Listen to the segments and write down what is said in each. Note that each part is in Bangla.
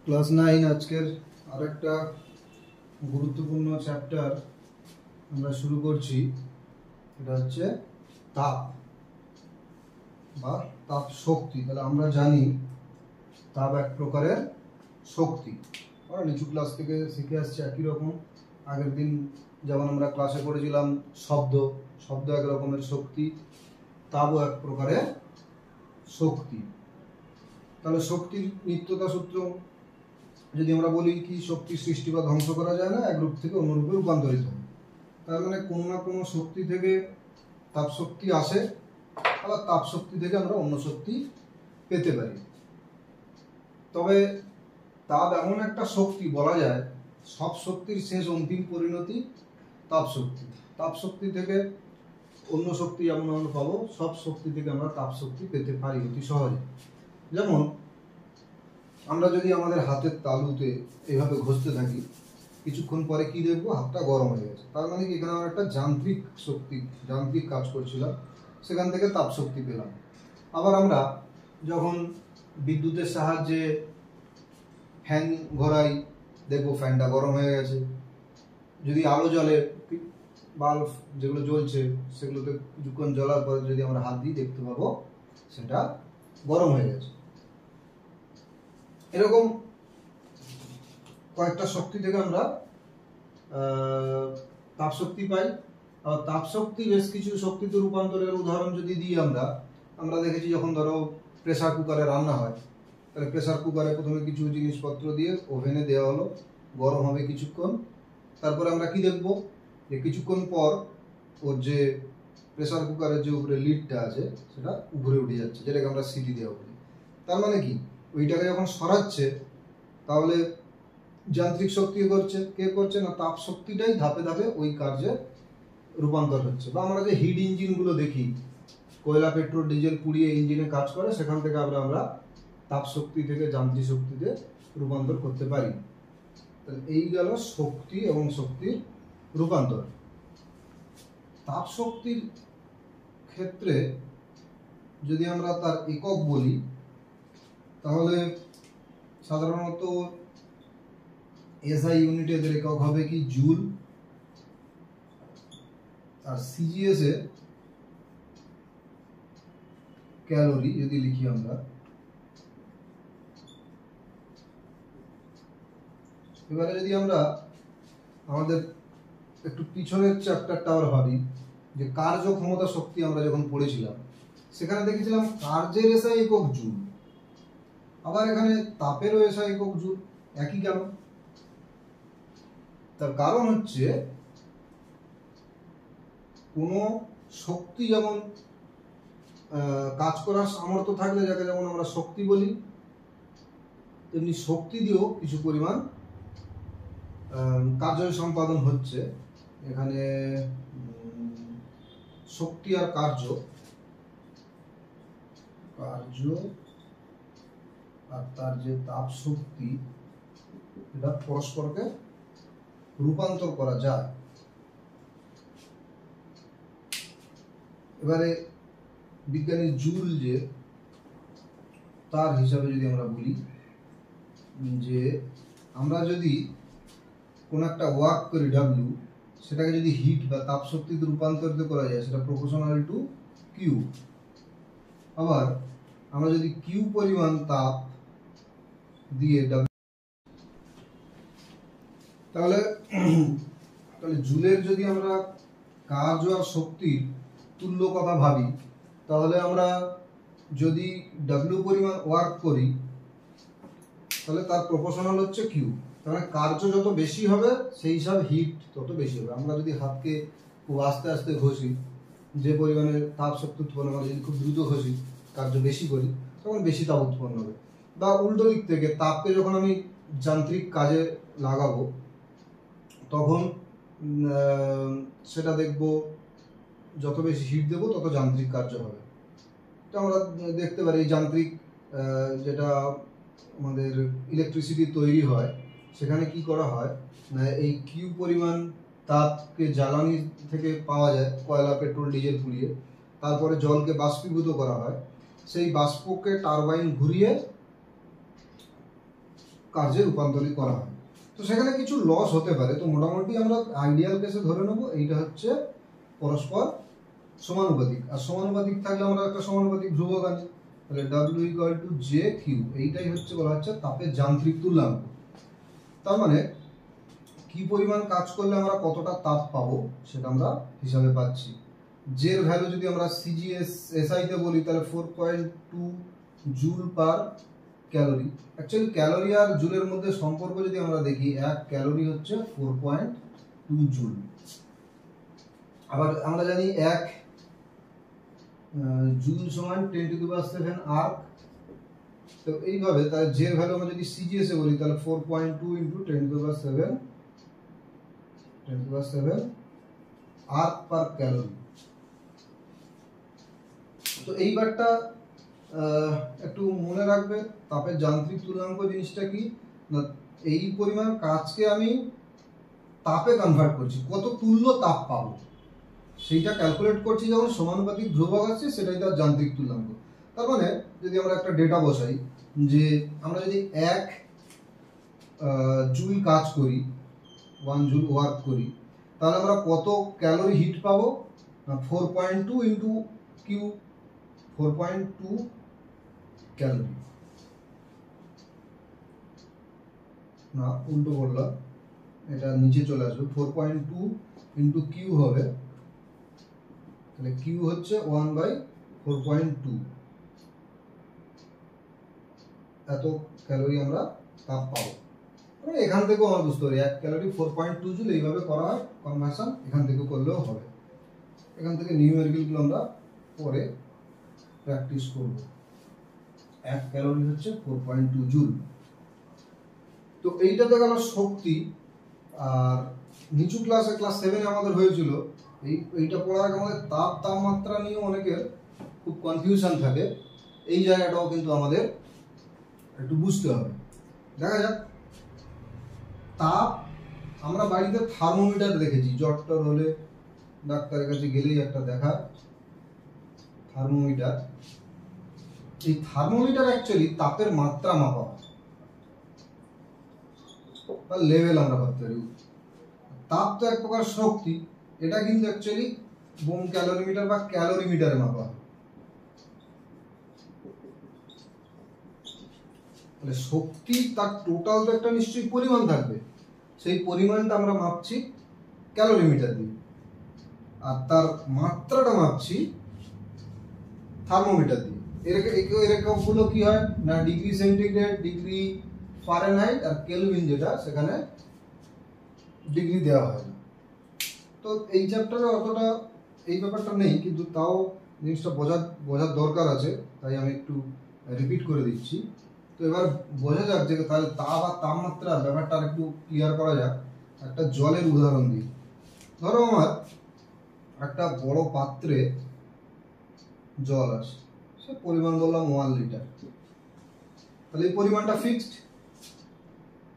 ক্লাস 9 আজকের আরেকটা গুরুত্বপূর্ণ চ্যাপ্টার আমরা শুরু করছি। এটা হচ্ছে তাপ বা তাপ শক্তি। তাহলে আমরা জানি তাপ এক প্রকারের শক্তি। আমরা নিচু ক্লাস থেকে শিখে আসছি একই রকম। আগের দিন যেমন আমরা ক্লাসে পড়েছিলাম শব্দ এক রকমের শক্তি, তাপও এক প্রকারের শক্তি। তাহলে শক্তির নিত্যতা সূত্র যদি আমরা বলি কি, শক্তি সৃষ্টি বা ধ্বংস করা যায় না, এক রূপ থেকে অন্য রূপে রূপান্তরিত হয়। তার মানে কোনো না কোনো শক্তি থেকে তাপ শক্তি আসে, আবার তাপ শক্তি থেকে আমরা অন্য শক্তি পেতে পারি। তবে তাপ এমন একটা শক্তি, বলা যায় সব শক্তির শেষ অন্তিম পরিণতি তাপ শক্তি। তাপ শক্তি থেকে অন্য শক্তি যেমন আমরা পাবো, সব শক্তি থেকে আমরা তাপ শক্তি পেতে পারি অতি সহজে। যেমন আমরা যদি আমাদের হাতের তালুতে এভাবে ঘষতে থাকি, কিছুক্ষণ পরে কি দেখবো, হাতটা গরম হয়ে গেছে। তার মানে কি, এখানে আমরা একটা যান্ত্রিক শক্তি, যান্ত্রিক কাজ করছিলাম, সেখান থেকে তাপ শক্তি পেলাম। আবার আমরা যখন বিদ্যুতের সাহায্যে ফ্যান ঘোরাই, দেখবো ফ্যানটা গরম হয়ে গেছে। যদি আলো জ্বলে, বাল্ব যেগুলো জ্বলছে সেগুলোতে কিছুক্ষণ জ্বলার পরে যদি আমরা হাত দিই, দেখতে পাবো সেটা গরম হয়ে গেছে। এরকম কয়েকটা শক্তি থেকে আমরা তাপ শক্তি পাই। আর তাপ শক্তি বেশ কিছু শক্তিতে রূপান্তরের উদাহরণ যদি দিই, আমরা দেখেছি যখন ধরো প্রেসার কুকারে রান্না হয়, তাহলে প্রেসার কুকারে প্রথমে কিছু জিনিসপত্র দিয়ে ওভেনে দেওয়া হলো, গরম হবে কিছুক্ষণ। তারপরে আমরা কি দেখবো, যে কিছুক্ষণ পর ওর যে প্রেসার কুকারের যে উপরে লিডটা আছে সেটা উপরে উঠে যাচ্ছে, যেটাকে আমরা সিটি দেওয়া বলি। তার মানে কি, ওইটাকে যখন সরাচ্ছে, তাহলে যান্ত্রিক শক্তি কে করছে না, তাপ শক্তিটাই ধাপে ধাপে ওই কার্যে রূপান্তর হচ্ছে। বা আমরা যে হিট ইঞ্জিনগুলো দেখি, কয়লা পেট্রোল ডিজেল পুড়িয়ে ইঞ্জিনে কাজ করে, সেখান থেকে আমরা তাপ শক্তি থেকে যান্ত্রিক শক্তিতে রূপান্তর করতে পারি। এই গেল শক্তি এবং শক্তির রূপান্তর। তাপ শক্তির ক্ষেত্রে যদি আমরা তার একক বলি, তাহলে সাধারণত এসআই ইউনিটে এদের একক হবে কি, জুল। আর সিজিএস এ ক্যালোরি যদি লিখি আমরা। এবারে যদি আমরা আমাদের একটু পিছনের চ্যাপ্টারটা আবার ভাবি, যে কার্য ক্ষমতা শক্তি আমরা যখন পড়েছিলাম, সেখানে দেখেছিলাম কার্যের এসআই একক জুল। আবার এখানে তাপেরও এসআই একক জুল, একই কেন? তার কারণ হচ্ছে, কোনো শক্তি যেমন কাজ করার সামর্থ্য থাকলে, যাকে যেমন আমরা শক্তি বলি, তেমনি শক্তি দিয়েও কিছু পরিমাণ কার্য সম্পাদন হচ্ছে। এখানে শক্তি আর কার্য আর তার যে তাপ শক্তি, এটা পরস্পরকে রূপান্তর করা যায়। এবারে বিজ্ঞানী জুল যে, তার হিসাবে যদি আমরা বলি, যে আমরা যদি কোনো একটা ওয়ার্ক করি ডাব্লিউ, সেটাকে যদি হিট বা তাপ শক্তিতে রূপান্তরিত করা যায়, সেটা প্রপোর্শনাল টু কিউ। আবার আমরা যদি কিউ পরিমাণ তাপ দিয়ে তাহলে জুলের যদি আমরা কার্য আর শক্তির তুল্য কথা ভাবি, তাহলে আমরা যদি ডাব্লিউ পরিমাণ ওয়ার্ক করি, তাহলে তার প্রপোর্শনাল হচ্ছে কিউ। তাহলে কার্য যত বেশি হবে, সেই হিসাবে হিট তত বেশি হবে। আমরা যদি হাতকে খুব আস্তে আস্তে ঘষি, যে পরিমাণে তাপ শক্তি উৎপন্ন হবে, যদি খুব দ্রুত ঘষি, কার্য বেশি করি, তখন বেশি তাপ উৎপন্ন হবে। বা উল্টো দিক থেকে, তাপকে যখন আমি যান্ত্রিক কাজে লাগাবো, তখন সেটা দেখবো যত বেশি হিট দেবো, তত যান্ত্রিক কার্য হবে। তো আমরা দেখতে পারি যান্ত্রিক যেটা আমাদের ইলেকট্রিসিটি তৈরি হয়, সেখানে কি করা হয় না, এই কিউ পরিমাণ তাপকে জ্বালানি থেকে পাওয়া যায়, কয়লা পেট্রোল ডিজেল পুড়িয়ে, তারপরে জলকে বাষ্পীভূত করা হয়। সেই বাষ্পকে টারবাইন ঘুরিয়ে কাজে রূপান্তরিত করা হয়। তো সেখানে কিছু লস হতে পারে, তো মোটামুটি আমরা আইডিয়াল কেসে ধরে নেব এইটা হচ্ছে পরস্পর সমানুপাতিক, আর সমানুপাতিক থাকলে আমরা একটা সমানুপাতিক ধ্রুবক আনি, তাহলে W = JQ, এইটাই হচ্ছে বলা হচ্ছে তাপের যান্ত্রিক তুল্যাঙ্ক। তার মানে কি পরিমাণ কাজ করলে আমরা কতটা তাপ পাবো সেটা আমরা হিসাবে পাচ্ছি। জের ভ্যালু যদি আমরা SI তে বলি তাহলে 4.2 joule per calorie. Actually calorie আর জুলের মধ্যে সম্পর্ক যদি আমরা দেখি, 1 ক্যালোরি হচ্ছে 4.2 জুল। আবার আমরা জানি 1 জুল সমান 10⁷ আর্ক। তো এইভাবে তার জের ভ্যালু আমরা যদি CGS এ বলি তাহলে 4.2 × 10⁷ আর্ক পার ক্যালোরি। তো এইবারটা একটু মনে রাখবে, তাপের যান্ত্রিক তুল্যাঙ্ক জিনিসটা কি না, এই পরিমাণ কাজকে আমি তাপে কনভার্ট করছি, কত তুল্য তাপ পাবো সেইটা ক্যালকুলেট করছি যখন সমানুপাতিক ধ্রুবক আসছে, সেটাই তার যান্ত্রিক তুল্যাঙ্ক। তার মানে যদি আমরা একটা ডেটা বসাই যে আমরা যদি 1 জুল কাজ করি, 1 জুল ওয়ার্ক করি, তাহলে আমরা কত ক্যালোরি হিট পাবো না 4.2 × Q, 4.2 ক্যালোরি। না উল্টো করলাম, এটা নিচে চলে আসবে, 4.2 × Q হবে, তাহলে Q হচ্ছে 1/4.2, এত ক্যালোরি আমরা তাপ পাবো। এখান থেকেও আমরা বুঝতে পারি 1 ক্যালোরি 4.2 জুল, এইভাবে করা হয় কনভার্সন, এখান থেকে করলেও হবে। এখান থেকে নিউমেরিক্যালগুলো আমরা পরে প্র্যাকটিস করব। 1 ক্যালোরি হচ্ছে 4.2 জুল। তো এইটা তো গেল শক্তি। আর নিচু ক্লাসে ক্লাস 7 আমাদের হয়েছিল, এইটা পড়ার আগে আমাদের তাপমাত্রা নিয়ে অনেকের খুব কনফিউশন থাকে, এই জায়গাটাও কিন্তু আমাদের একটু বুঝতে হবে। দেখা যাক, তাপ আমরা বাড়িতে থার্মোমিটার দেখেছি, জ্বর টর হলে ডাক্তারের কাছে গেলেই একটা দেখা থার্মোমিটার। এই থার্মোমিটার অ্যাকচুয়ালি তাপের মাত্রা মাপা হয়, লেভেল আমরা ভাবতে পারি। তাপ তো এক প্রকার শক্তি, এটা কিন্তু অ্যাকচুয়ালি বোম ক্যালোরিমিটার বা ক্যালোরিমিটারে মাপা হয়। তাহলে শক্তি তার টোটাল তো একটা নিশ্চয়ই পরিমাণ থাকবে, সেই পরিমাণটা আমরা মাপছি ক্যালোরিমিটার দিয়ে, আর তার মাত্রাটা মাপছি থার্মোমিটার দিয়ে। এরকমগুলো কি হয় না, ডিগ্রি সেন্টিগ্রেড, ডিগ্রি ফারেনহাইট আর কেলভিন, যেটা সেখানে ডিগ্রি দেওয়া হয় না। তো এই চ্যাপ্টারে অতটা এই ব্যাপারটা নেই, কিন্তু তাও জিনিসটা বোঝার দরকার আছে, তাই আমি একটু রিপিট করে দিচ্ছি। তো এবার বোঝা যাক যে তাহলে তাপ আর তাপমাত্রার ব্যাপারটা আর একটু ক্লিয়ার করা যাক একটা জলের উদাহরণ দিয়ে। ধরো আমার একটা বড় পাত্রে জল আছে, সে পরিমাণ বললাম 1 লিটার, তাহলে এই পরিমাণটা ফিক্সড।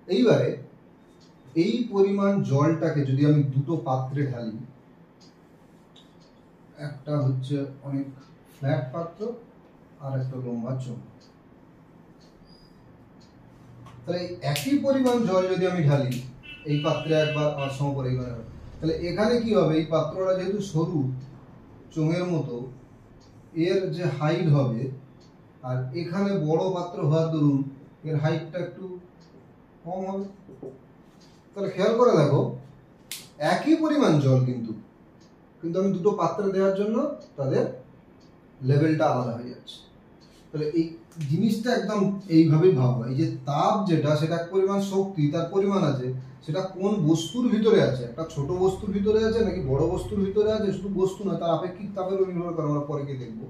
এইবারে এই পরিমাণ জলটাকে যদি আমি দুটো পাত্রে ঢালি, একটা হচ্ছে অনেক ফ্ল্যাট পাত্র আর একটা লম্বা চোখ, তাহলে একই পরিমাণ জল যদি আমি ঢালি এই পাত্রে একবার আর সমপরে এইবার, তাহলে এখানে কি হবে, এই পাত্রটা যেহেতু সরু চোঙের মতো, এর যে হাইট হবে, আর এখানে বড় পাত্র হওয়ার দরুন এর হাইটটা একটু কম হবে। তাহলে খেয়াল করে দেখো, একই পরিমাণ জল কিন্তু আমি দুটো পাত্রে দেওয়ার জন্য তাদের লেভেলটা আলাদা হয়ে যাচ্ছে। তাহলে এই জিনিসটা একদম এইভাবেই ভাবো, এই যে তাপ যেটা, সেটা এক পরিমাণ শক্তি, তার পরিমাণ আছে, সেটা কোন বস্তুর ভিতরে আছে, একটা ছোট বস্তুর ভিতরে আছে নাকি বড় বস্তুর ভিতরে আছে, শুধু বস্তু নয়, তার আপেক্ষিক তাপের নির্ভর করে, আমরা পরে গিয়ে দেখবো,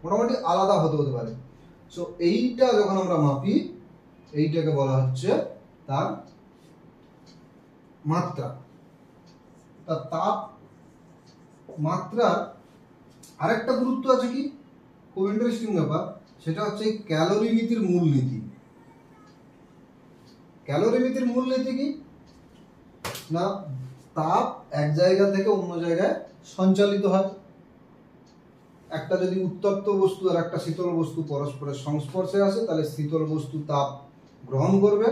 মোটামুটি আলাদা হতে পারে। সো এইটা যখন আমরা মাপি, এইটাকে বলা হচ্ছে তার মাত্রা। তার তাপ মাত্রার আরেকটা গুরুত্ব আছে কি, খুব ইন্টারেস্টিং ব্যাপার, সেটা হচ্ছে ক্যালোরিমিতির মূলনীতি। ক্যালোরিমিতির মূলনীতি কি না, তাপ এক জায়গা থেকে অন্য জায়গায় সঞ্চালিত হয়। একটা যদি উত্তপ্ত বস্তু আর একটা শীতল বস্তু পরস্পরের সংস্পর্শে আসে, তাহলে শীতল বস্তু তাপ গ্রহণ করবে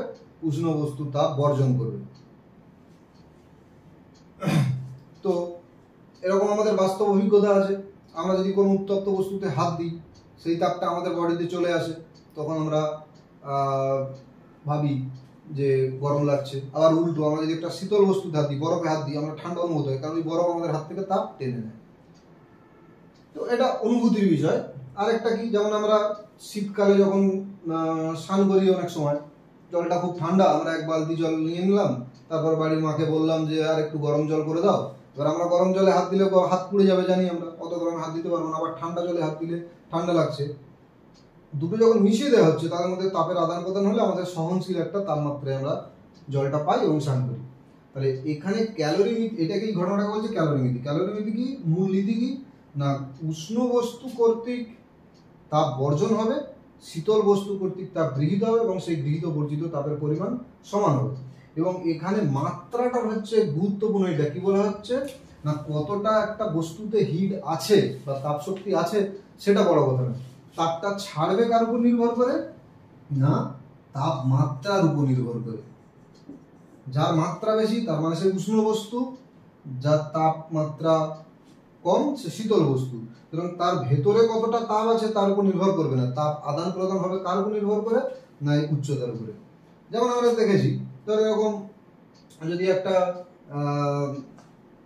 উষ্ণ বস্তু তাপ বর্জন করবে। তো এরকম আমাদের বাস্তব অভিজ্ঞতা আছে। আমরা যদি কোনো উত্তপ্ত বস্তুতে হাত দিই, সেই তাপটা আমাদের বডিতে চলে আসে, তখন আমরা ভাবি যে গরম লাগছে। আবার উল্টো, আমরা যদি একটা শীতল বস্তুতে হাত দিই, বরফে হাত দিই, আমরা ঠান্ডা অনুভূত হয়, কারণ ওই বরফ আমাদের হাত থেকে তাপ টেনে নেয়। তো এটা অনুভূতির বিষয়। আরেকটা কি, যেমন আমরা শীতকালে যখন স্নান করি, অনেক সময় জলটা খুব ঠান্ডা, আমরা এক বালতি জল নিয়ে নিলাম, তারপর বাড়ির মাকে বললাম যে আর একটু গরম জল করে দাও। এবার আমরা গরম জলে হাত দিলে হাত পুড়ে যাবে, জানি আমরা, অত গরমে হাত দিতে পারবো না। আবার ঠান্ডা জলে হাত দিলে ঠান্ডা লাগছে। দুটো যখন মিশিয়ে দেওয়া হচ্ছে, তার মধ্যে তাপের আদান প্রদান হলে আমাদের সহনশীল একটা তাপমাত্রায় আমরা জলটা পাই এবং স্নান করি। তাহলে এখানে ক্যালোরি, এটাকে এই ঘটনাটাকে বলছে ক্যালোরিমিতি। ক্যালোরিমিতি কি, মূল নীতি কি না, উষ্ণ বস্তু কর্তৃক তাপ বর্জন হবে, শীতল বস্তু কর্তৃক তাপ গৃহীত হবে এবং সেই গৃহীত বর্জিত তাপের পরিমাণ সমান হবে। এবং এখানে মাত্রাটা হচ্ছে গুরুত্বপূর্ণ। এটা কি বলা হচ্ছে না, কতটা একটা বস্তুতে হিট আছে বা তাপ শক্তি আছে সেটা বড় কথা না, তাপটা ছাড়বে কার উপর নির্ভর করে না, তাপমাত্রার উপর নির্ভর করে। যার মাত্রা বেশি তার মানে সে উষ্ণ বস্তু, যার তাপমাত্রা কম সে শীতল বস্তু। এবং তার ভেতরে কতটা তাপ আছে তার উপর নির্ভর করবে না, তাপ আদান প্রদান হবে কার উপর নির্ভর করে না, এই উচ্চতার উপরে। যেমন আমরা দেখেছি, ধরো এরকম যদি একটা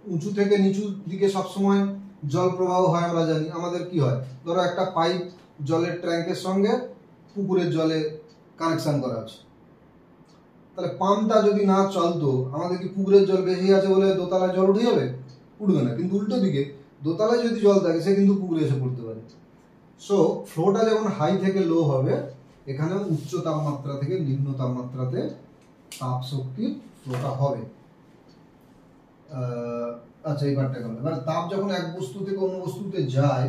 উঁচু থেকে নিচু দিকে সবসময় জল প্রবাহ হয়, আমরা জানি আমাদের কি হয়, ধরো একটা পাইপ জলের ট্যাঙ্কের সঙ্গে পুকুরের জলে কানেকশন করা আছে, তাহলে পাম্পটা যদি না চলতো, আমাদের কি পুকুরের জল বেশি আছে বলে দোতলায় জল উঠে যাবে? উঠবে না। কিন্তু উল্টো দিকে দোতলায় যদি জল থাকে, সে কিন্তু পুকুরে এসে পড়তে পারে। সো ফ্লোটা যেমন হাই থেকে লো হবে, এখানে উচ্চ তাপমাত্রা থেকে নিম্ন তাপমাত্রাতে তাপ শক্তির ফ্লোটা হবে। আচ্ছা, এইবারটা গেল। এবার তাপ যখন এক বস্তু থেকে অন্য বস্তুতে যায়,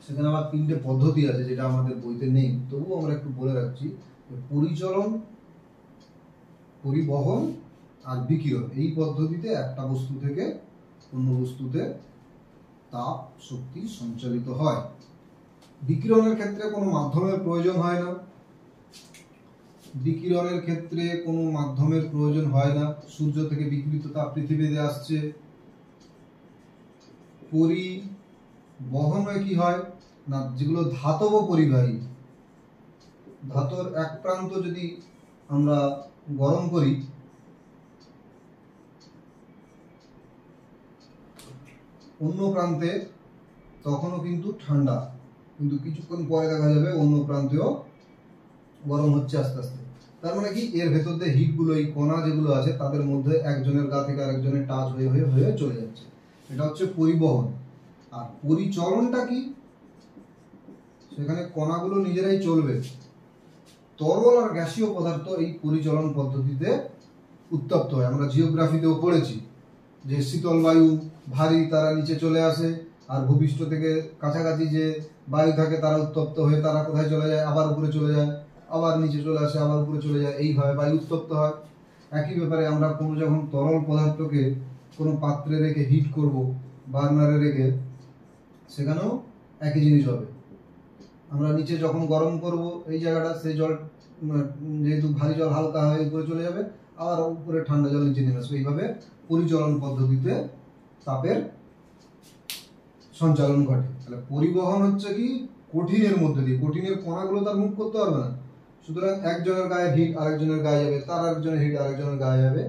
সেখানে আবার তিনটে পদ্ধতি আছে, যেটা আমাদের বইতে নেই, তবুও আমরা একটু বলে রাখছি। পরিচলন, পরিবহন আর বিকিরণ, এই পদ্ধতিতে একটা বস্তু থেকে অন্য বস্তুতে তাপ শক্তি সঞ্চালিত হয়। বিকিরণের ক্ষেত্রে কোনো মাধ্যমের প্রয়োজন হয় না। বিকিরণের ক্ষেত্রে কোনো মাধ্যমের প্রয়োজন হয় না। সূর্য থেকে বিকিরিত তাপ পৃথিবীতে আসছে। পরিবহনে কি হয় না, যেগুলো ধাতব পরিবাহী, ধাতুর এক প্রান্ত যদি আমরা গরম করি, অন্য প্রান্তে তখনও কিন্তু ঠান্ডা, কিন্তু কিছুক্ষণ পরে দেখা যাবে অন্য প্রান্তেও গরম হচ্ছে আস্তে আস্তে। তার মানে কি, এর ভেতর দিয়ে হিট গুলো, এই কণা যেগুলো আছে তাদের মধ্যে একজনের গা থেকে আরেকজনের টাচ হয়ে হয়ে হয়ে চলে যাচ্ছে। এটা হচ্ছে পরিবহন। আর পরিচলনটা কি, সেখানে কণাগুলো নিজেরাই চলবে। তরল আর গ্যাসীয় পদার্থ এই পরিচলন পদ্ধতিতে উত্তপ্ত হয়। আমরা জিওগ্রাফিতেও পড়েছি যে শীতল বায়ু ভারী, তারা নিচে চলে আসে, আর ভূপৃষ্ঠ থেকে কাছাকাছি যে বায়ু থাকে তারা উত্তপ্ত হয়ে তারা কোথায় চলে যায়, আবার উপরে চলে যায়, আবার নিচে চলে আসে, আবার উপরে চলে যায়, এইভাবে বায়ু উত্তপ্ত হয়। একই ব্যাপারে আমরা কোনো যখন তরল পদার্থকে কোনো পাত্রে রেখে হিট করব, বার্নারে রেখে, সেখানেও একই জিনিস হবে। আমরা নিচে যখন গরম করব এই জায়গাটা, সেই জল যেহেতু ভারী জল হালকা হয়ে উপরে চলে যাবে, আবার উপরে ঠান্ডা জল নিচে নেমে আসবে। এইভাবে পরিচলন পদ্ধতিতে তাপের সঞ্চালন ঘটে। তাহলে পরিবহন হচ্ছে কি, কঠিনের মধ্যে দিয়ে, কঠিনের কণাগুলো তার মুখ করতে পারবে না, সুতরাং একজনের গায়ে হিট আরেকজনের গায়ে যাবে, তার আরেকজনের হিট আরেকজনের গায়ে যাবে,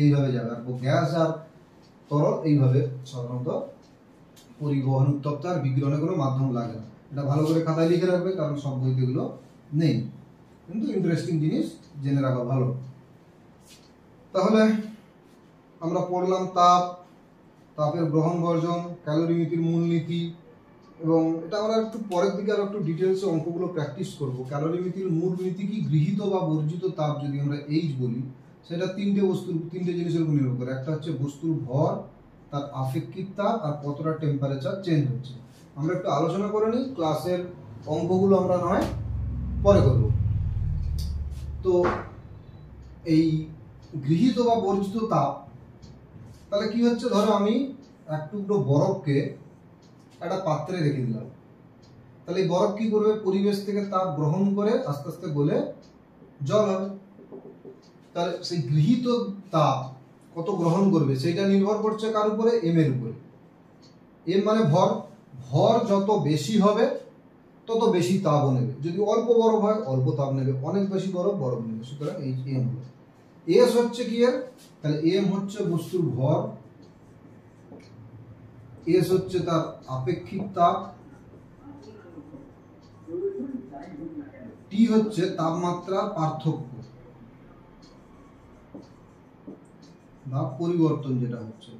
এইভাবে যাবে। আর গ্যাস আর তরল এইভাবে সাধারণত পরিবহন, উত্তপ্ত আর বিকিরণে কোনো মাধ্যম লাগে না। এটা ভালো করে খাতায় লিখে রাখবে, কারণ সব বইতে এগুলো নেই, কিন্তু ইন্টারেস্টিং জিনিস জেনে রাখা ভালো। তাহলে আমরা পড়লাম তাপ, তাপের গ্রহণ বর্জন, ক্যালোরিমিতির মূলনীতি, এবং এটা আমরা একটু পরের দিকে আর একটু ডিটেলসে অঙ্কগুলো প্র্যাকটিস করব। ক্যালোরিমিতির মূলনীতি কি, গৃহীত বা বর্জিত তাপ যদি আমরা এইচ বলি, সেটা তিনটে জিনিসের উপর নির্ভর করে। একটা হচ্ছে বস্তুর ভর, তার আপেক্ষিক তাপ, আর কতটা টেম্পারেচার চেঞ্জ হচ্ছে। আমরা একটু আলোচনা করে নিই, ক্লাসের অঙ্কগুলো আমরা নয় পরে করব। তো এই গৃহীত বা বর্জিত তাপ, তাহলে কি হচ্ছে, ধরো আমি এক টুকরো বরফকে একটা পাত্রে রেখে দিলাম, তাহলে এই বরফ কি করবে, পরিবেশ থেকে তাপ গ্রহণ করে আস্তে আস্তে গলে জল হবে। তাহলে সেই গৃহীত তাপ কত গ্রহণ করবে সেটা নির্ভর করছে কার উপরে, এম এর উপরে। এম মানে ভর, ভর যত বেশি হবে তত বেশি তাপও নেবে। যদি অল্প বরফ হয় অল্প তাপ নেবে, অনেক বেশি বরফ নেবে। সুতরাং এই এম হলো। এস হচ্ছে কি এর, তাহলে এম হচ্ছে বস্তুর ভর, এস হচ্ছে তার আপেক্ষিক তাপ, টি হচ্ছে তাপমাত্রার পার্থক্য বা পরিবর্তন যেটা হচ্ছে,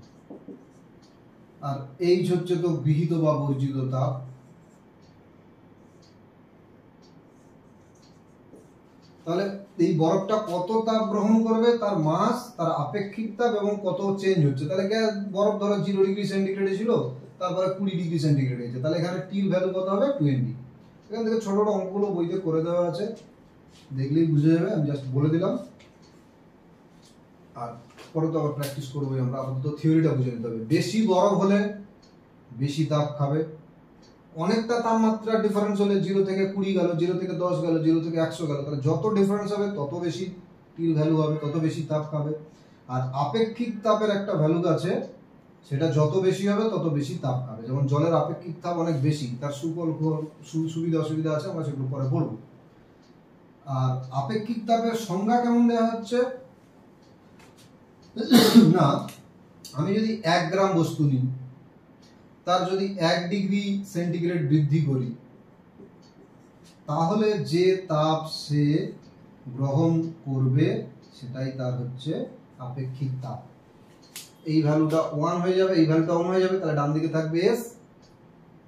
আর এইচ হচ্ছে তো গৃহীত বা বর্জিত তাপ। তাহলে এই বরফটা কত তাপ গ্রহণ করবে, তার মাস, তার আপেক্ষিক তাপ এবং কত চেঞ্জ হচ্ছে। তাহলে বরফ ধরো 0 ডিগ্রি সেন্টিগ্রেডে ছিল, তারপরে 20 ডিগ্রি সেন্টিগ্রেড হয়েছে, তাহলে এখানে টির ভ্যালু কত হবে, 20। এখান থেকে ছোট ছোট অঙ্কগুলো বইতে করে দেওয়া আছে, দেখলেই বুঝে যাবে, আমি জাস্ট বলে দিলাম। আর পরে তো আবার প্র্যাকটিস করবোই আমরা, আপাতত থিওরিটা বুঝে নিতে হবে। বেশি বরফ হলে বেশি তাপ খাবে, অনেকটা তাপমাত্রা ডিফারেন্স হলে 0 থেকে 20 গেল, 0 থেকে 10 গেল, 0 থেকে 100 গেল, তাহলে যত ডিফারেন্স হবে তত বেশি টির ভ্যালু হবে, তত বেশি তাপ খাবে। আর আপেক্ষিক তাপের একটা ভ্যালু আছে, সেটা যত বেশি হবে তত বেশি তাপ খাবে। যেমন জলের আপেক্ষিক তাপ অনেক বেশি, তার সুবিধা অসুবিধা আছে, আমরা সেগুলো পরে পড়ব। আর আপেক্ষিক তাপের সংজ্ঞা কেমন দেওয়া হচ্ছে না, আমি যদি 1 গ্রাম বস্তু নিই, তার যদি 1 ডিগ্রি সেন্টিগ্রেড বৃদ্ধি করি, তাহলে যে তাপ সে গ্রহণ করবে সেটাই তার হচ্ছে আপেক্ষিক তাপ। এই ভ্যালুটা 1 হয়ে যাবে, এই ভ্যালুটা 1 হয়ে যাবে, তাহলে ডান দিকে থাকবে এস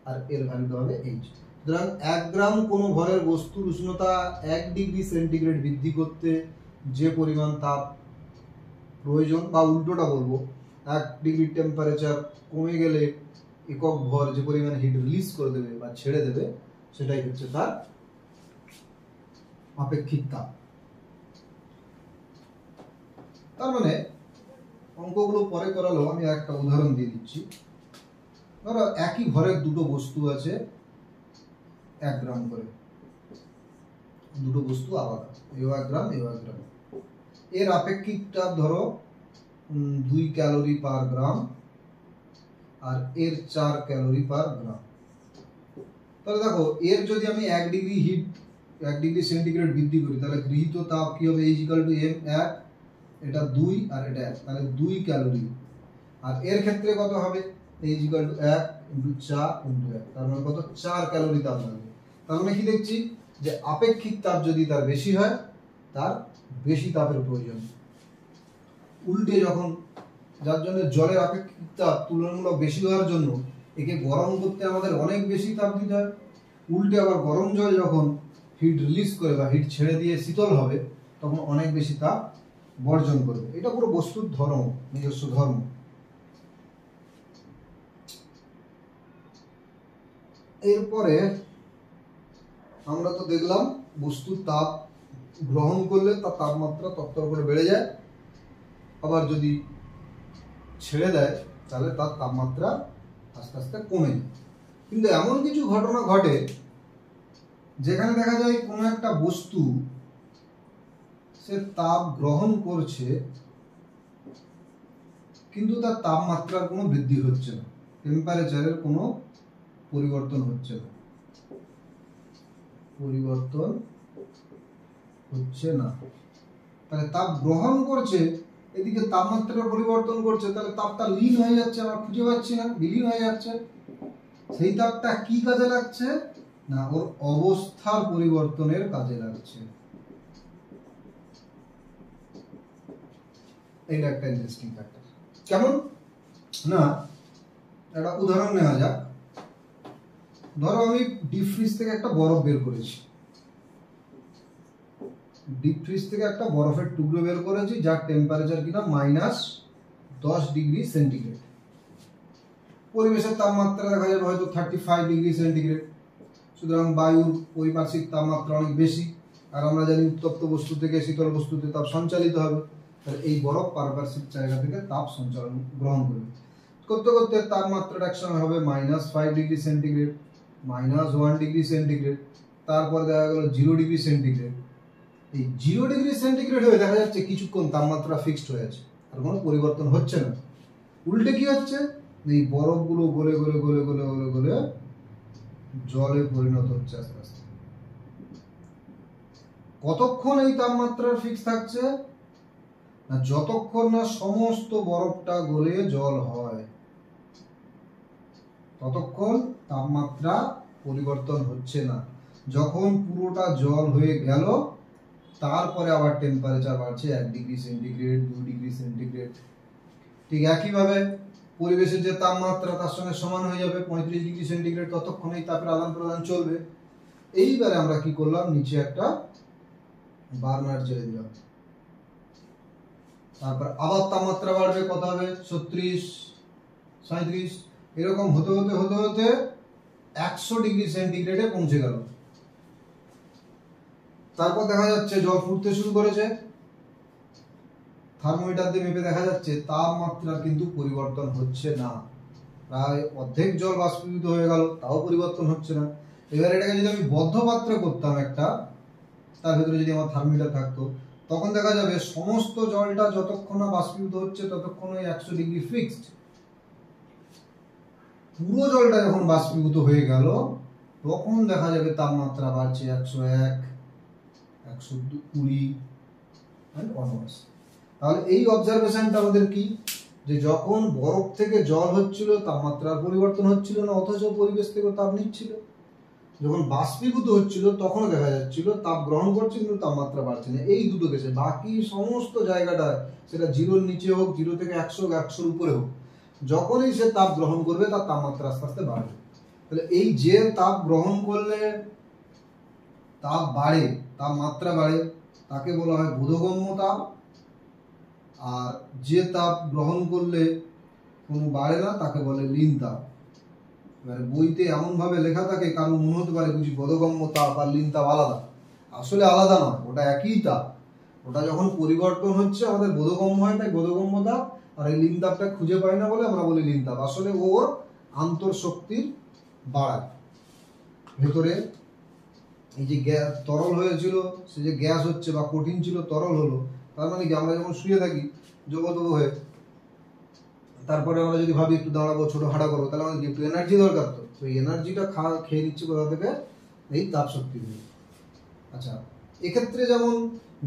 আর এর ভ্যালুটা হবে এইচ। সুতরাং 1 গ্রাম কোনো ভরের বস্তুর উষ্ণতা 1 ডিগ্রি সেন্টিগ্রেড বৃদ্ধি করতে যে পরিমাণ তাপ প্রয়োজন, বা উল্টোটা বলবো, 1 ডিগ্রি টেম্পারেচার কমে গেলে একক ভর যে পরিমাণ হিট রিলিজ করে দেবে বা ছেড়ে দেবে, সেটাই হচ্ছে তার আপেক্ষিক তাপ। তার মানে অঙ্কগুলো পরে করালো, আমি একটা উদাহরণ দিয়ে দিচ্ছি। ধরো একই ভরের দুটো বস্তু আছে, 1 গ্রাম করে, দুটো বস্তু আলাদা, এও 1 গ্রাম, এও 1 গ্রাম। এর আপেক্ষিক তাপ ধরো 2 ক্যালোরি পার গ্রাম, আর এর 4 ক্যালোরি পার গ্রাম। তাহলে দেখো, এর যদি আমি 1 ডিগ্রি সেন্টিগ্রেড বৃদ্ধি করি, তাহলে গৃহীত তাপ কি হবে, H = M, 1, এটা 2 আর এটা 1, তাহলে 2 ক্যালোরি। আর এর ক্ষেত্রে কত হবে, H = 1 × 4 × 1, তার মানে কত, 4 ক্যালোরি তাপ লাগবে। তার মানে কি দেখছি, যে আপেক্ষিক তাপ যদি তার বেশি হয়, তার বেশি তাপের প্রয়োজন। উল্টে যখন, যার জন্য জলের আপেক্ষিক তাপ তুলনামূলক বেশি হওয়ার জন্য একে গরম করতে আমাদের অনেক বেশি তাপ দিতে হয়, উল্টে আবার গরম জল যখন হিট রিলিজ করে বা হিট ছেড়ে দিয়ে শীতল হবে, তখন অনেক বেশি তাপ বর্জন করবে। এটা পুরো বস্তুর ধর্ম, নিজস্ব ধর্ম। এরপরে আমরা তো দেখলাম বস্তুর তাপ গ্রহণ করলে তার তাপমাত্রা তত্ত্ব করে বেড়ে যায়, আবার যদি ছেড়ে দেয় তাহলে তার তাপমাত্রা আস্তে আস্তে কমে যায়। কিন্তু এমন কিছু ঘটনা ঘটে যেখানে দেখা যায় কোনো একটা বস্তু সে তাপ গ্রহণ করছে, কিন্তু তার তাপমাত্রার কোনো বৃদ্ধি হচ্ছে না, টেম্পারেচারের কোনো পরিবর্তন হচ্ছে না, তাহলে তাপ গ্রহণ করছে, এদিকে তাপমাত্রার পরিবর্তন করছে, তাহলে তাপটা লীন হয়ে যাচ্ছে, আমরা খুঁজে পাচ্ছি না, বিলীন হয়ে যাচ্ছে। সেই তাপটা কি কাজে লাগছে না, ওর অবস্থার পরিবর্তনের কাজে লাগছে। এটা একটা ইন্টারেস্টিং ফ্যাক্টর। কেমন না, একটা উদাহরণ নেওয়া যাক। ধরো আমি ডিপ ফ্রিজ থেকে একটা বরফ বের করেছি, ডিপ ফ্রিজ থেকে একটা বরফের টুকরো বের করেছি, যার টেম্পারেচার কিনা -10 ডিগ্রি সেন্টিগ্রেড। পরিবেশের তাপমাত্রা দেখা যাবে হয়তো 35 ডিগ্রি সেন্টিগ্রেড। সুতরাং বায়ুর পরিপার্শ্বিক তাপমাত্রা অনেক বেশি, আর আমরা জানি উত্তপ্ত বস্তু থেকে শীতল বস্তুতে তাপ সঞ্চালিত হবে, তাহলে এই বরফ পারিপার্শ্বিক জায়গা থেকে তাপ সঞ্চালন গ্রহণ করবে। করতে করতে তাপমাত্রাটা একসময় হবে -5 ডিগ্রি সেন্টিগ্রেড, -1 ডিগ্রি সেন্টিগ্রেড, তারপর দেখা গেল 0 ডিগ্রি সেন্টিগ্রেড। এই 0 ডিগ্রি সেন্টিগ্রেড হয়ে দেখা যাচ্ছে কিছুক্ষণ তাপমাত্রা ফিক্সড হয়ে আছে, আর কোনো পরিবর্তন হচ্ছে না। উল্টে কি হচ্ছে, এই বরফগুলো গলে গলে গলে গলে গলে গলে জলে পরিণত হচ্ছে আস্তে আস্তে। কতক্ষণ এই তাপমাত্রা ফিক্স থাকছে না, যতক্ষণ না সমস্ত বরফটা গলে জল হয় ততক্ষণ তাপমাত্রা পরিবর্তন হচ্ছে না। যখন পুরোটা জল হয়ে গেল তারপরে আবার টেম্পারেচার বাড়ছে 1 ডিগ্রি সেন্টিগ্রেড, 2 ডিগ্রি সেন্টিগ্রেড। ঠিক একইভাবে পরিবেশের যে তাপমাত্রা তার সঙ্গে সমান হয়ে যাবে 35 ডিগ্রি সেন্টিগ্রেড, ততক্ষণ এই তাপের আদান প্রদান চলবে। এইবারে আমরা কি করলাম, নিচে একটা বার্নার জেলে দিলাম, তারপর আবার তাপমাত্রা বাড়বে, কত হবে 36, 37, এরকম হতে হতে হতে হতে 100 ডিগ্রি সেন্টিগ্রেডে পৌঁছে গেল। তারপর দেখা যাচ্ছে জল ফুটতে শুরু করেছে, থার্মোমিটার দিয়ে মেপে দেখা যাচ্ছে তাপমাত্রা কিন্তু পরিবর্তন হচ্ছে না, প্রায় অর্ধেক জল বাষ্পীভূত হয়ে গেল, তাও পরিবর্তন হচ্ছে না। এবার এটাকে যদি আমি বদ্ধ পাত্রে করতাম একটা, তার ভিতরে যদি আমার থার্মোমিটার থাকতো, তখন দেখা যাবে সমস্ত জলটা যতক্ষণ না বাষ্পীভূত হচ্ছে ততক্ষণ ওই 100 ডিগ্রি ফিক্সড। পুরো জলটা যখন বাষ্পীভূত হয়ে গেল তখন দেখা যাবে তাপমাত্রা বাড়ছে 101, 120 এন্ড অনওয়ার্ডস। তাহলে এই অবজারভেশনটা আমাদের কি, যে যখন বরফ থেকে জল হচ্ছিল তাপমাত্রার পরিবর্তন হচ্ছিল না, অথচ পরিবেশ থেকে তাপ নিচ্ছিল। যখন বাষ্পীভূত হচ্ছিল তখন দেখা যাচ্ছিল তাপ গ্রহণ করছে কিন্তু তাপমাত্রা বাড়ছে না। এই দুটো কেসে, বাকি সমস্ত জায়গাটা সেটা 0-র নিচে হোক, 0 থেকে 100, 100-র উপরে হোক, যখনই সে তাপ গ্রহণ করবে তার তাপমাত্রা আস্তে আস্তে বাড়বে। তাহলে এই যে তাপ গ্রহণ করলে তাপ বাড়ে, তাপমাত্রা বাড়ে, তাকে বলা হয় বোধগম্য তাপ। আর যে তাপ গ্রহণ করলে কোনো বাড়ে না তাকে বলে লীন তাপ। এবারে বইতে এমন ভাবে লেখা থাকে কারণ মনে হতে পারে বুঝি বোধগম্য তাপ আর লীন তাপ আলাদা। আসলে আলাদা নয়, ওটা একই তাপ। ওটা যখন পরিবর্তন হচ্ছে আমাদের বোধগম্য হয়, তাই বোধগম্য তাপ। আর এই লীন তাপটা খুঁজে পাই না বলে আমরা বলি লীন তাপ। আসলে ওর আন্তঃশক্তির বাড়ায়। ভেতরে এই যে গ্যাস তরল হয়েছিল, সে যে গ্যাস হচ্ছে বা কঠিন ছিল তরল হলো, তার মানে কি আমরা যখন শুয়ে থাকি জবতব হয়ে, তারপরে আমরা যদি ভাবি একটু দাঁড়াবো, ছোট হাঁটা করবো, তাহলে আমাদের একটু এনার্জি দরকার। তো এই এনার্জিটা খেয়ে নিচ্ছে কোথা থেকে, এই তাপ শক্তি দিয়ে। আচ্ছা, এক্ষেত্রে যেমন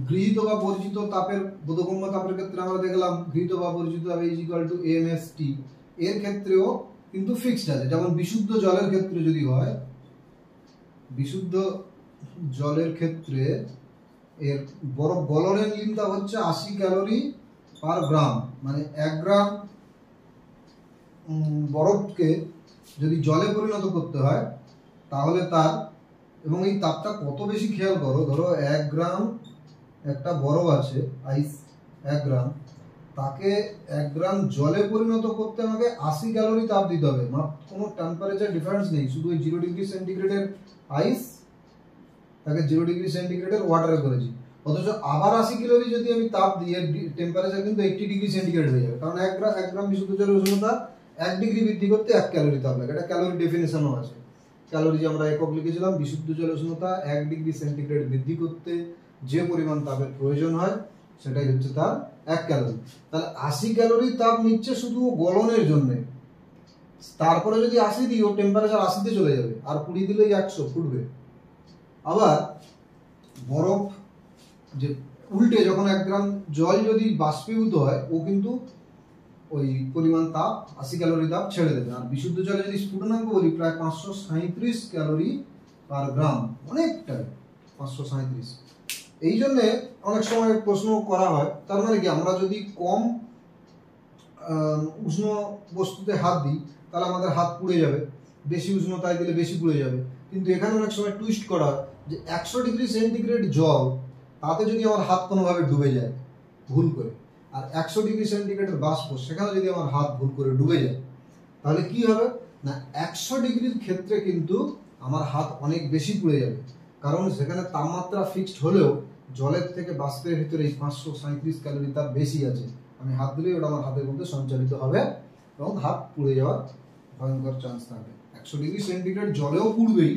গৃহীত বা পরিচিত তাপের, বোধগম্য তাপের ক্ষেত্রে আমরা দেখলাম গৃহীত বা পরিচিত = mst। এর ক্ষেত্রেও কিন্তু ফিক্সড আছে। যেমন বিশুদ্ধ জলের ক্ষেত্রে যদি হয়, বিশুদ্ধ জলের ক্ষেত্রে এর বরফ গলনের লীন তাপ হচ্ছে 80 ক্যালোরি পার গ্রাম। মানে 1 গ্রাম বরফকে যদি জলে পরিণত করতে হয় তাহলে তার, এবং এই তাপটা কত বেশি খেয়াল করো, ধরো 1 গ্রাম একটা বরফ আছে, আইস 1 গ্রাম, তাকে 1 গ্রাম জলে পরিণত করতে আমাকে 80 ক্যালোরি তাপ দিতে হবে। কোনো টেম্পারেচার ডিফারেন্স নেই, শুধু ওই 0 ডিগ্রি সেন্টিগ্রেডের আইস তাকে 0 ডিগ্রি সেন্টিগ্রেডের ওয়াটারে করেছি। অথচ আবার 80 ক্যালোরি যদি আমি তাপ দিয়ে, টেম্পারেচার কিন্তু 80 ডিগ্রি সেন্টিগ্রেড হয়ে যাবে। কারণ 1 গ্রাম বিশুদ্ধ জলের উষ্ণতা 1 ডিগ্রি বৃদ্ধি করতে 1 ক্যালোরি তাপ লাগে। এটা ক্যালোরি ডেফিনেশনও আছে। ক্যালোরি যে আমরা একক লিখেছিলাম, বিশুদ্ধ জলের উষ্ণতা 1 ডিগ্রি সেন্টিগ্রেড বৃদ্ধি করতে যে পরিমাণ তাপের প্রয়োজন হয় সেটাই হচ্ছে তার 1 ক্যালোরি। তাহলে 80 ক্যালোরি তাপ নিচ্ছে শুধু গলনের জন্য। তারপরে যদি 80 দিই, ওর টেম্পারেচার 80-তে চলে যাবে, আর 20 দিলেই 100 ফুটবে। আবার বরফ যে উল্টে, যখন 1 গ্রাম জল যদি বাষ্পীভূত হয়, ও কিন্তু ওই পরিমাণ তাপ 80 ক্যালোরি তাপ ছেড়ে দেবে। আর বিশুদ্ধ জলে যদি স্ফুটনাঙ্ক বলি, প্রায় 537 ক্যালোরি পার গ্রাম, অনেকটাই 537। এই জন্যে অনেক সময় প্রশ্ন করা হয়, তার মানে কি আমরা যদি কম উষ্ণ বস্তুতে হাত দিই তাহলে আমাদের হাত পুড়ে যাবে, বেশি উষ্ণতায় দিলে বেশি পুড়ে যাবে। কিন্তু এখানে অনেক সময় টুইস্ট করা হয় যে 100 ডিগ্রি সেন্টিগ্রেড জল, তাতে যদি আমার হাত কোনোভাবে ডুবে যায় ভুল করে, আর 100 ডিগ্রি সেন্টিগ্রেডের বাষ্প, সেখানে যদি আমার হাত ভুল করে ডুবে যায়, তাহলে কি হবে না, 100 ডিগ্রির ক্ষেত্রে কিন্তু আমার হাত অনেক বেশি পুড়ে যাবে। কারণ সেখানে তাপমাত্রা ফিক্সড হলেও জলের থেকে বাষ্পের ভিতরে এই 537 ক্যালোরি তাপ বেশি আছে। আমি হাত দিলেই ওটা আমার হাতের মধ্যে সঞ্চালিত হবে এবং হাত পুড়ে যাওয়ার ভয়ঙ্কর চান্স থাকবে। 100 ডিগ্রি সেন্টিগ্রেড জলেও পুড়বেই,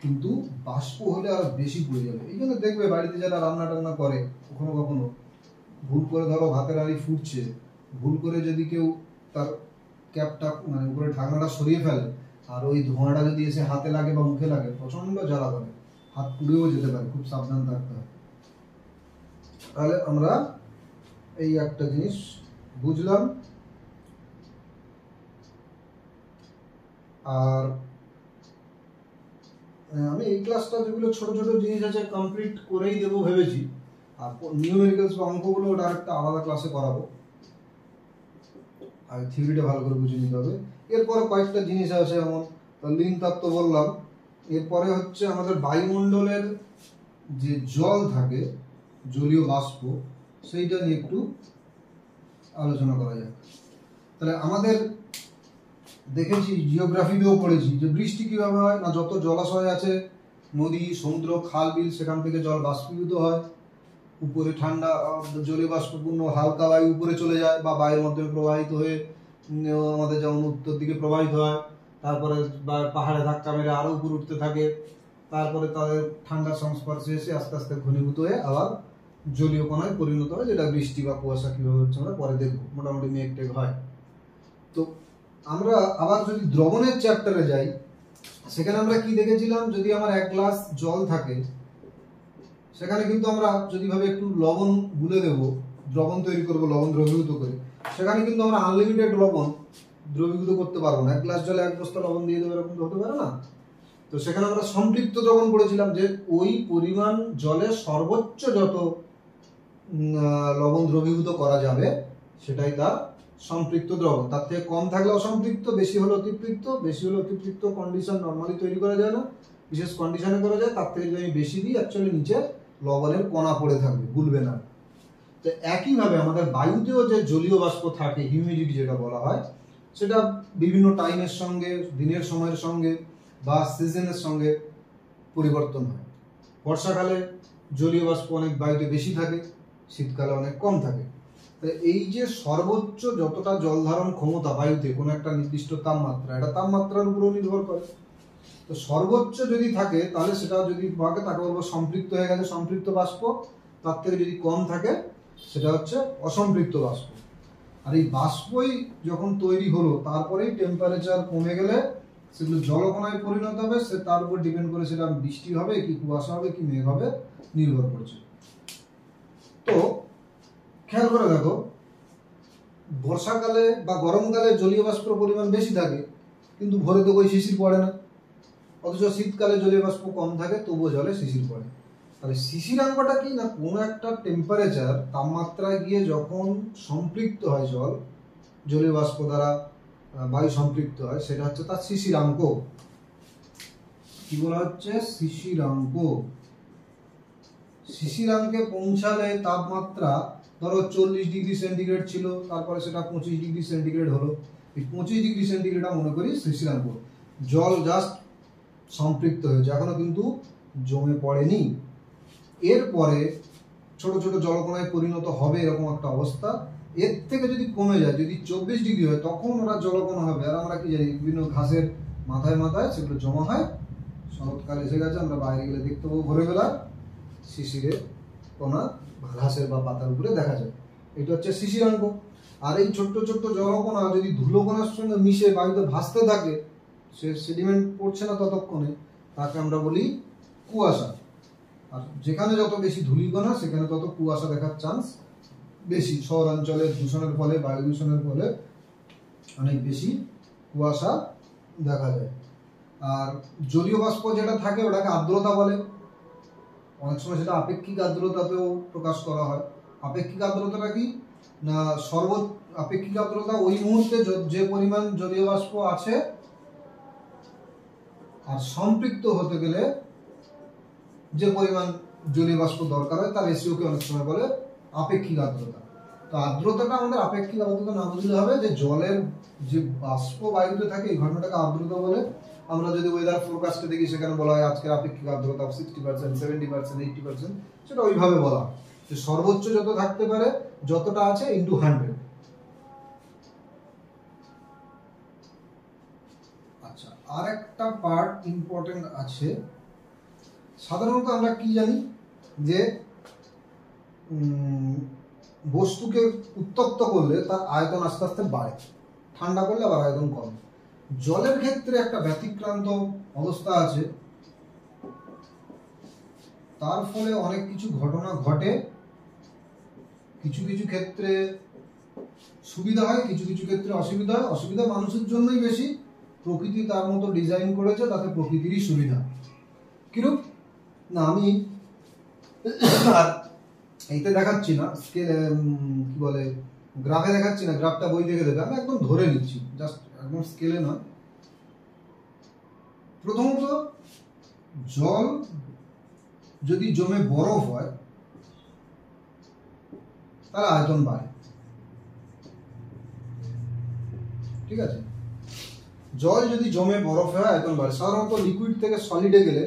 কিন্তু বাষ্প হলে আর বেশি পড়ে যাবে। এই জন্য দেখবে বাড়িতে যারা রান্না টান্না করে কখনো কখনো ভুল করে, ধরো ভাতের হাঁড়ি ফুটছে, ভুল করে যদি কেউ তার ক্যাপটা মানে উপরে ঢাকনাটা সরিয়ে ফেলে আর ওই ধোঁয়াটা যদি এসে হাতে লাগে বা মুখে লাগে, প্রচন্ড জ্বালা করে, হাত পুড়েও যেতে পারে, খুব সাবধান থাকতে হয়। তাহলে আমরা এই একটা জিনিস বুঝলাম। আর আমি এই ক্লাসটা যেগুলো ছোট ছোট জিনিস আছে কমপ্লিট করেই দেবো ভেবেছি, আর নিউমেরিক্যালস বা অঙ্কগুলো ওটা আরেকটা আলাদা ক্লাসে করাবো, আর থিওরিটা ভালো করে বুঝে নিতে হবে। এরপরে কয়েকটা জিনিস আছে, যেমন লিন তত্ত্ব বললাম। এরপরে হচ্ছে আমাদের বায়ুমণ্ডলের যে জল থাকে, জলীয় বাষ্প, সেইটা নিয়ে একটু আলোচনা করা যাক। তাহলে আমাদের দেখেছি, জিওগ্রাফিতেও পড়েছি যে বৃষ্টি কিভাবে হয় না, যত জলাশয় আছে, নদী, সমুদ্র, খাল, বিল, সেখান থেকে জল বাষ্পীভূত হয়, উপরে ঠান্ডা জলীয় বাষ্পপূর্ণ হালকা বায়ু উপরে চলে যায় বা বায়ুর মাধ্যমে প্রবাহিত হয়ে আমাদের যেমন উত্তর দিকে প্রবাহিত হয়, তারপরে পাহাড়ে ধাক্কা মেরে আরো উপরে উঠতে থাকে, তারপরে তাদের ঠান্ডার সংস্পর্শে এসে আস্তে আস্তে ঘনীভূত হয়ে আবার জলীয় কণায় পরিণত হয়, যেটা বৃষ্টি বা কুয়াশা কিভাবে হচ্ছে আমরা পরে দেখবো, মোটামুটি মেঘ টেঘ হয়। তো আমরা আবার যদি দ্রবণের চ্যাপ্টারে যাই, সেখানে আমরা কি দেখেছিলাম, যদি আমার 1 গ্লাস জল থাকে, সেখানে কিন্তু আমরা যদি ভাবে একটু লবণ গুলে দেবো, দ্রবণ তৈরি করবো, লবণ দ্রবীভূত করে, সেখানে কিন্তু আমরা আনলিমিটেড লবণ দ্রবীভূত করতে পারবো না। 1 গ্লাস জলে 1 বস্তা লবণ দিয়ে দেবো, এরকম তো হতে পারে না। তো সেখানে আমরা সম্পৃক্ত দ্রবণ পড়েছিলাম, যে ওই পরিমাণ জলে সর্বোচ্চ যত লবণ দ্রবীভূত করা যাবে সেটাই তার সম্পৃক্ত দ্রবণ। তার থেকে কম থাকলে অসম্পৃক্ত, বেশি হলে অতিপৃক্ত। বেশি হলে অতিপৃক্ত কন্ডিশন নর্মালি তৈরি করা যায় না, বিশেষ কন্ডিশনে করা যায়। তার থেকে যদি আমি বেশি দিই, অ্যাকচুয়ালি নিচে লবণের কণা পড়ে থাকবে, গুলবে না। তো একইভাবে আমাদের বায়ুতেও যে জলীয় বাষ্প থাকে, হিউমিডিটি যেটা বলা হয়, সেটা বিভিন্ন টাইমের সঙ্গে, দিনের সময়ের সঙ্গে বা সিজনের সঙ্গে পরিবর্তন হয়। বর্ষাকালে জলীয় বাষ্প অনেক বায়ুতে বেশি থাকে, শীতকালে অনেক কম থাকে। এই যে সর্বোচ্চ যতটা জল ধারণ ক্ষমতা বায়ুতে কোনো একটা নির্দিষ্ট তাপমাত্রা, এটা তাপমাত্রার উপরও নির্ভর করে। তো সর্বোচ্চ যদি থাকে তাহলে সেটা যদি থাকে, তাকে বলবো সম্পৃক্ত হয়ে গেছে, সম্পৃক্ত বাষ্প। তার থেকে যদি কম থাকে সেটা হচ্ছে অসম্পৃক্ত বাষ্প। আর এই বাষ্পই যখন তৈরি হলো, তারপরেই টেম্পারেচার কমে গেলে সেগুলো জলকণায় পরিণত হবে, সে তার উপর ডিপেন্ড করে সেটা বৃষ্টি হবে কি কুয়াশা হবে কি মেঘ হবে, নির্ভর করছে। তো খেয়াল করে দেখো, বর্ষাকালে বা গরমকালে জলীয় বাষ্পের পরিমাণ বেশি থাকে, কিন্তু ভোরে তো ওই শিশির পড়ে না। অথচ শীতকালে জলীয় বাষ্প কম থাকে, তবুও জলে শিশির পড়ে। তাহলে শিশিরাঙ্কটা কি না, কোনো একটা টেম্পারেচার, তাপমাত্রায় গিয়ে যখন সম্পৃক্ত হয় জল, জলীয় বাষ্প দ্বারা বায়ু সম্পৃক্ত হয়, সেটা হচ্ছে তার শিশিরাঙ্ক। কি বলা হচ্ছে? শিশিরাঙ্ক। শিশিরাঙ্কে পৌঁছালে তাপমাত্রা ধরো 40 ডিগ্রি সেন্টিগ্রেড ছিল, তারপরে সেটা 25 ডিগ্রি সেন্টিগ্রেড হলো। এই 25 ডিগ্রি সেন্টিগ্রেড মনে করি শিশিরাঙ্ক। জল জাস্ট সম্পৃক্ত হয়েছে, এখনো কিন্তু জমে পড়েনি। এরপরে ছোট ছোট জলকণায় পরিণত হবে, এরকম একটা অবস্থা। এর থেকে যদি কমে যায়, যদি 24 ডিগ্রি হয়, তখন ওরা জলকণা হবে। আর আমরা কি জানি, বিভিন্ন ঘাসের মাথায় মাথায় সেগুলো জমা হয়। শরৎকাল এসে গেছে, আমরা বাইরে গেলে দেখতে পাবো ভোরবেলা শিশিরের কণা ঘাসের বা পাতার উপরে দেখা যায়। এটা হচ্ছে শিশিরাঙ্ক। আর এই ছোট্ট ছোট্ট জলকণা যদি ধুলোকণার সঙ্গে মিশে বায়ুতে ভাসতে থাকে, সে সেডিমেন্ট পড়ছে না ততক্ষণে, তাকে আমরা বলি কুয়াশা। আর যেখানে যত বেশি ধূলিকণা, সেখানে তত কুয়াশা দেখার চান্স বেশি। শহরাঞ্চলের দূষণের ফলে, বায়ু দূষণের ফলে অনেক বেশি কুয়াশা দেখা যায়। আর জলীয় বাষ্প যেটা থাকে, ওটাকে আর্দ্রতা বলে। অনেক সময় সেটা আপেক্ষিক আর্দ্রতাতেও প্রকাশ করা হয়। আপেক্ষিক আর্দ্রতাটা কি না, আপেক্ষিক আর্দ্রতা ওই মুহূর্তে যে পরিমাণ জলীয় বাষ্প আছে, আর সম্পৃক্ত হতে গেলে যে পরিমাণ জলীয় বাষ্প দরকার হয়, তার রেশিওকে অনেক সময় বলে আপেক্ষিক আর্দ্রতা। তো আর্দ্রতাটা আমাদের আপেক্ষিক আর্দ্রতা না বুঝলে হবে, যে জলের যে বাষ্প বায়ুতে থাকে, এই ঘটনাটাকে আর্দ্রতা বলে। আমরা যদি ওয়েদার ফোরকাস্টে দেখি, সেখানে বলা হয় আজকের আপেক্ষিক আর্দ্রতা 60%, 70%, 80%, সেটা ওইভাবে বলা হয় যে সর্বোচ্চ যত থাকতে পারে, যতটা আছে ইন্টু 100। আচ্ছা, আর একটা পার্ট ইম্পর্টেন্ট আছে, সাধারণত আমরা কি জানি যে বস্তুকে উত্তপ্ত করলে তার আয়তন আস্তে আস্তে বাড়ে, ঠান্ডা করলে আবার আয়তন কমে। জলের ক্ষেত্রে একটা ব্যতিক্রান্ত অবস্থা আছে, তার ফলে অনেক কিছু ঘটনা ঘটে। কিছু কিছু ক্ষেত্রে সুবিধা হয়, কিছু কিছু ক্ষেত্রে অসুবিধা হয়। অসুবিধা মানুষের জন্যই বেশি, প্রকৃতি তার মতো ডিজাইন করেছে, তাতে প্রকৃতিরই সুবিধা। কিরূপ না, আমি এইতে দেখাচ্ছি না, স্কেল কি বলে গ্রাফে দেখাচ্ছি না, গ্রাফটা বই থেকে দেবে, আমি একদম ধরে নিচ্ছি, জাস্ট একদম স্কেলে নয়। প্রথমত জল যদি জমে বরফ হয় তাহলে আয়তন বাড়ে, ঠিক আছে। জল যদি জমে বরফ হয় আয়তন বাড়ে। সাধারণত লিকুইড থেকে সলিডে গেলে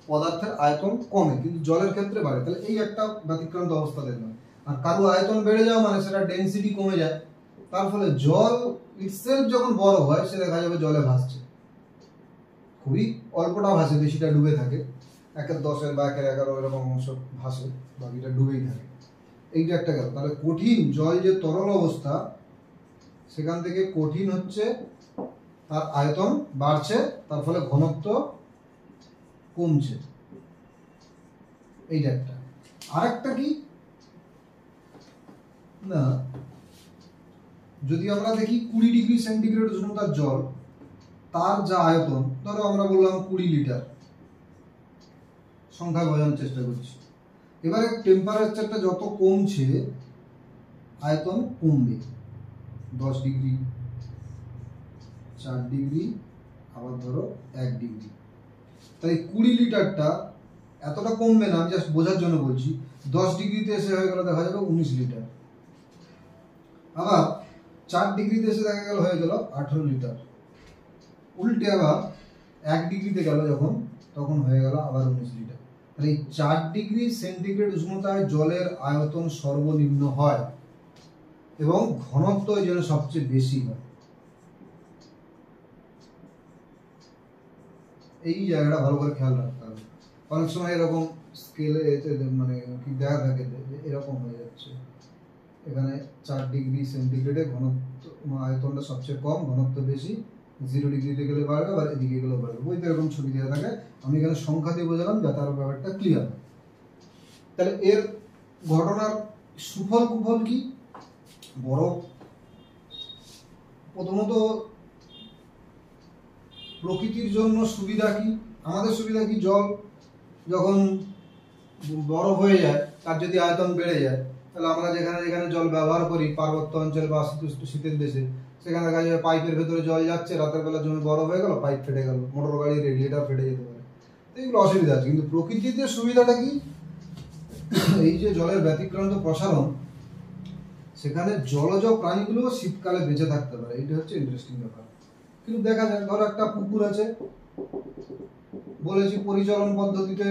পদার্থের আয়তন কমে, কিন্তু জলের ক্ষেত্রে বাড়ে। তাহলে এই একটা ব্যতিক্রান্ত অবস্থা দেখলাম। আর কারো আয়তন বেড়ে যাওয়া মানে সেটা ডেনসিটি কমে যায়, তার ফলে জল ইটসেলফ যখন বরফ হয় সে দেখা যাবে জলে ভাসছে, খুবই অল্পটা ভাসে, বেশিটা ডুবে থাকে, 1/10 বা 1/11 এরকম অংশ ভাসে, বাকিটা ডুবেই থাকে। এইটা একটা গেল। তাহলে কঠিন জল যে তরল অবস্থা, সেখান থেকে কঠিন হচ্ছে, তার আয়তন বাড়ছে, তার ফলে ঘনত্ব কমছে, এইটা একটা। আরেকটা কি না, যদি আমরা দেখি 20 ডিগ্রি সেন্টিগ্রেড উষ্ণতার জল, তার যা আয়তন, ধরো আমরা বললাম 20 লিটার, সংখ্যা বোঝানোর চেষ্টা করছি। এবারে টেম্পারেচারটা যত কমছে আয়তন কমবে, 10 ডিগ্রি, 4 ডিগ্রি, আবার ধরো 1 ডিগ্রি। তাই 20 লিটারটা এতটা কমবে না, আমি জাস্ট বোঝার জন্য বলছি। 10 ডিগ্রিতে এসে হয়ে গেল দেখা যাবে 19 লিটার, আবার 4 ডিগ্রিতে এসে দেখা গেল হয়ে গেল 18 লিটার। উল্টে আবার 1 ডিগ্রিতে গেল যখন, তখন হয়ে গেল আবার 19 লিটার। তাহলে এই 4 ডিগ্রি সেন্টিগ্রেড উষ্ণতায় জলের আয়তন সর্বনিম্ন হয় এবং ঘনত্ব যেন সবচেয়ে বেশি হয়। এই জায়গাটা ভালো করে খেয়াল রাখতে হবে। অনেক সময় এরকম স্কেলে মানে কি দেখা থাকে এরকম হয়ে যাচ্ছে, এখানে 4 ডিগ্রি সেন্টিগ্রেডে ঘনত্ব আয়তনটা সবচেয়ে কম, ঘনত্ব বেশি, 0 ডিগ্রিতে গেলে বাড়বে, আবার এদিকে গেলেও বাড়বে। বইতে এরকম ছবি দেওয়া থাকে, আমি এখানে সংখ্যা দিয়ে বোঝালাম যাতে আরো ব্যাপারটা ক্লিয়ার হয়। তাহলে এর ঘটনার সুফল কুফল কি? বরফ প্রথমত প্রকৃতির জন্য সুবিধা কি, আমাদের সুবিধা কি? জল যখন বরফ হয়ে যায়, তার যদি আয়তন বেড়ে যায়, তাহলে আমরা যেখানে যেখানে জল ব্যবহার করি, পার্বত্য অঞ্চল বা শীতের দেশে, সেখানে দেখা যায় পাইপের ভেতরে জল যাচ্ছে, রাতের বেলা জমে বরফ হয়ে গেল, পাইপ ফেটে গেল, মোটর গাড়ির রেডিয়েটর ফেটে যেতে পারে। এইগুলো অসুবিধা আছে। কিন্তু প্রকৃতিতে সুবিধাটা কি? এই যে জলের ব্যতিক্রান্ত প্রসারণ, সেখানে জলজ প্রাণীগুলো শীতকালে বেঁচে থাকতে পারে, এটা হচ্ছে ইন্টারেস্টিং ব্যাপার। কিন্তু দেখা যায় ধরো একটা পুকুর আছে, বলেছি পরিচালন পদ্ধতিতে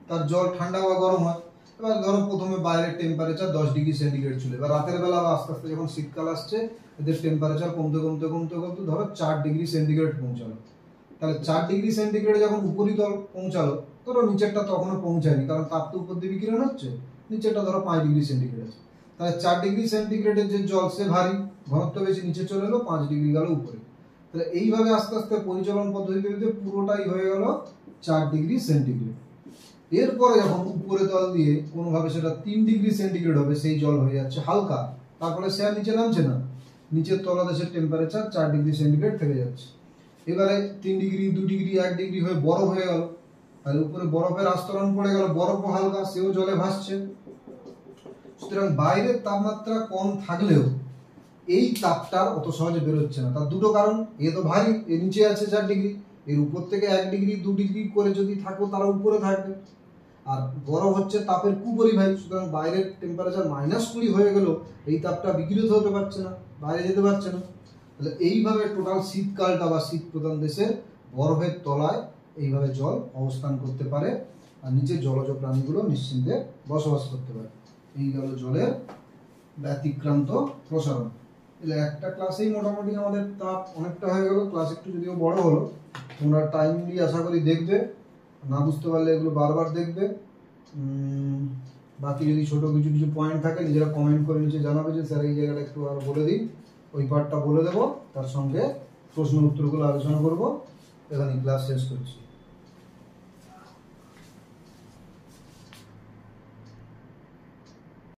তার জল ঠান্ডা বা গরম হয়। এবার ধরো প্রথমে বাইরের টেম্পারেচার 10 ডিগ্রি সেন্টিগ্রেড ছিল, এবার রাতের বেলা আস্তে আস্তে যখন শীতকাল আসছে, এদের টেম্পারেচার কমতে কমতে কমতে কমতে ধরো 4 ডিগ্রি সেন্টিগ্রেড পৌঁছালো। তাহলে 4 ডিগ্রি সেন্টিগ্রেড যখন উপরিতল পৌঁছালো, ধরো নিচেরটা তখনও পৌঁছায়নি, কারণ তাপ তো উপর দিয়ে বিকিরণ হচ্ছে, নিচেরটা ধরো 5 ডিগ্রি সেন্টিগ্রেড আছে। তাহলে 4 ডিগ্রি সেন্টিগ্রেডের যে জল সে ভারী, ঘনত্ব বেশি, নিচে চলে এলো, 5 ডিগ্রি গেল উপরে। তাহলে এইভাবে আস্তে আস্তে পরিচালন পদ্ধতিতে পুরোটাই হয়ে গেল 4 ডিগ্রি সেন্টিগ্রেড। এরপরে যখন উপরে তল দিয়ে কোনোভাবে সেটা 3 ডিগ্রি সেন্টিগ্রেড হবে, সেই জল হয়ে যাচ্ছে হালকা, তারপরে সে আর নিচে নামছে না, নিচের তলদেশের টেম্পারেচার 4 ডিগ্রি সেন্টিগ্রেড থেকে যাচ্ছে। এবারে 3 ডিগ্রি, 2 ডিগ্রি, 1 ডিগ্রি হয়ে বরফ হয়ে গেল, তাহলে উপরে বরফের আস্তরণ পড়ে গেল, বরফও হালকা, সেও জলে ভাসছে। সুতরাং বাইরের তাপমাত্রা কম থাকলেও এই তাপটার অত সহজে বেরোচ্ছে না। তার দুটো কারণ, এ তো ভারী, এর নিচে আছে 4 ডিগ্রি, এর উপর থেকে 1 ডিগ্রি 2 ডিগ্রি করে যদি থাকো তারা উপরে থাকবে, আর বরফ হচ্ছে তাপের কুপরিবাহী। সুতরাং বাইরের টেম্পারেচার -20 হয়ে গেল, এই তাপটা বিকিরিত হতে পারছে না, বাইরে যেতে পারছে না। তাহলে এইভাবে টোটাল শীতকালটা বা শীত প্রধান দেশে বরফের তলায় এইভাবে জল অবস্থান করতে পারে, আর নিচে জলজ প্রাণীগুলো নিশ্চিন্তে বসবাস করতে পারে। এই গেল জলের ব্যতিক্রান্ত প্রসারণ। এলে একটা ক্লাসেই মোটামুটি আমাদের তাপ অনেকটা হয়ে গেল। ক্লাস একটু যদিও বড় হলো, তোমরা টাইমলি আশা করি দেখবে না বুঝতে পারলে এগুলো বারবার দেখবে। বাকি যদি ছোট কিছু কিছু পয়েন্ট থাকে নিজেরা কমেন্ট করে নিচে জানাবে যে স্যার এই জায়গাটা একটু আর বলে দিন, ওই পার্টটা বলে দেবো, তার সঙ্গে প্রশ্ন উত্তরগুলো আলোচনা করবো। এখানে ক্লাস শেষ করছি।